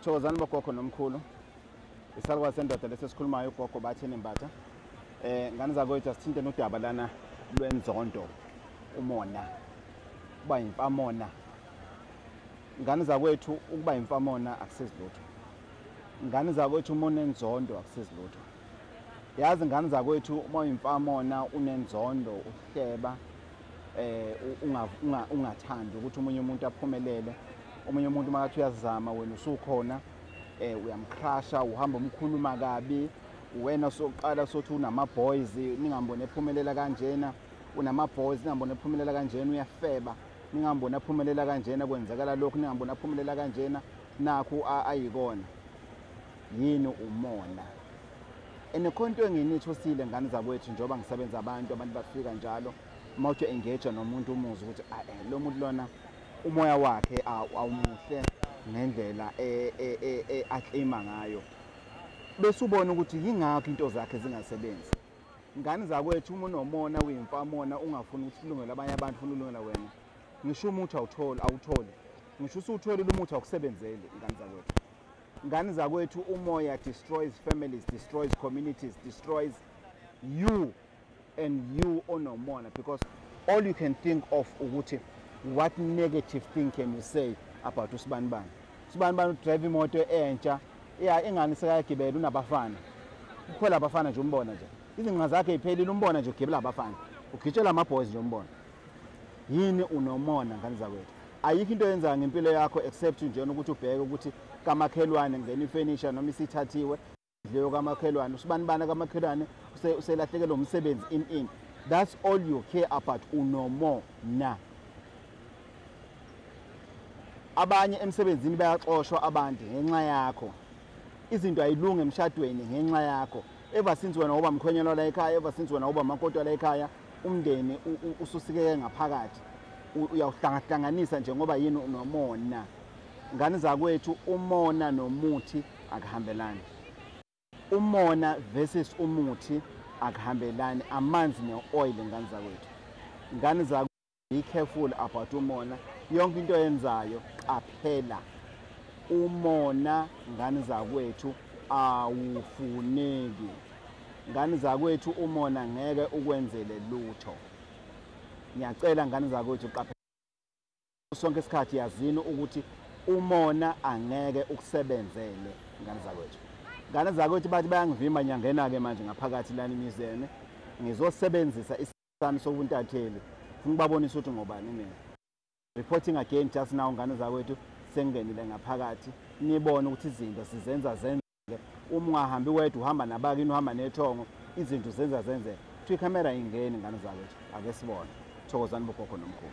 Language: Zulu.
Thokozani bogogo nomkhulu. Isalwa sendoda lesesikhulumayo uGogo Bathini Mbatha. Ngane zakwethu sithinte nodaba lana lwenzondo umona. Kuba imfamona. Ngane zakwethu ukuba imfamona akusizilutho. Ngane zakwethu umona enzondo akusizilutho. Yazi ngane zakwethu uma uyimfamona unenzondo uhleba ungathandi ukuthi umunye umuntu aphumelele. Omunye umuntu makathi uyazama wena usukhona uyamcrasha uhamba umkhuluma kabi wena soqala sothi unama boys ningambone ephumelela kanjena unama boys ningambone ephumelela kanjena uyafeba ningambone ephumelela kanjena kwenzakala lokho ningambone ephumelela kanjena nakho ayikona yini umona enekhonto enginithosile ngane zakwethu njoba ngisebenza abantu bafika njalo mawuthe engage nomuntu umuzi ukuthi lo muntu lona umoya wakhe awumuhle ngendlela aclaima ngayo bese ubona ukuthi yingakho into zakhe zingasebenzi. Ngane zakwethu uma unomona uyimfamona ungafuni ukuthi kulungele abanye abantu ufuna ulungela wena ngisho umuthi awutholi ngisho usutholile umuthi awukusebenzeli. Ngane zakwethu umoya destroys families, destroys communities, destroys you and you onomona, because all you can think of ukuthi what negative thing can you say about usibanibani. Usibanibani drive imoto entsha ingane sekayagibela unabafana ukhwela abafana nje umbona nje izinqa zakhe iphelile umbona nje ugibela abafana ugitshela ama boys nje umbona. Yini unomona ngane zakwethu? Ayikho into yenza ngempilo yakho except nje ukuthi ubheke ukuthi kamakhelwane ngene ifurniture noma isithathiwe leyo kamakhelwane usibanibani kamakhelwane uselahlekelwe umsebenzi in. That's all you care about. Unomona. Abanye emsebenzini bayaxoshwa abantu ngenxa yakho. Izinto ayilunge emshadweni ngenxa yakho. Ever since wena uba mkhwenyana la ekhaya, ever since wena uba makoti la ekhaya, umndeni ususikeke ngaphakathi. Uyawuhlangahlanganisa nje ngoba yini unomona. Ngane zakwethu umona nomuthi akuhambelani. Umona versus umuthi akuhambelani. Amanzi ne-oil ngane zakwethu. Ngane zakwethu be careful about umona. Yonke into yenzayo qaphela. Umona ngane zakwethu awufuneki. Ngane zakwethu umona ngeke ukwenzele lutho. Ngiyacela ngane zakwethu qaphela. Sonke isikhathi yazini ukuthi umona angeke ukusebenzele ngane zakwethu. Ngane zakwethu bathi bayangivimba nyangena ke manje ngaphakathi lana emizeni ngizosebenzisa isisami sobuntatheli ngibabonisa ukuthi ngobani mina. Reporting again just now ngane zakwethu sengenile ngaphakathi nibone ukuthi izinto sizenza zenzeke. Uma ungahambi wedwa uhamba nabakini uhamba nethongo izinto zenza zenzeke.Thi camera ingene ngane zakwethu ake sibone. Thokozani bogogo nomkhulu.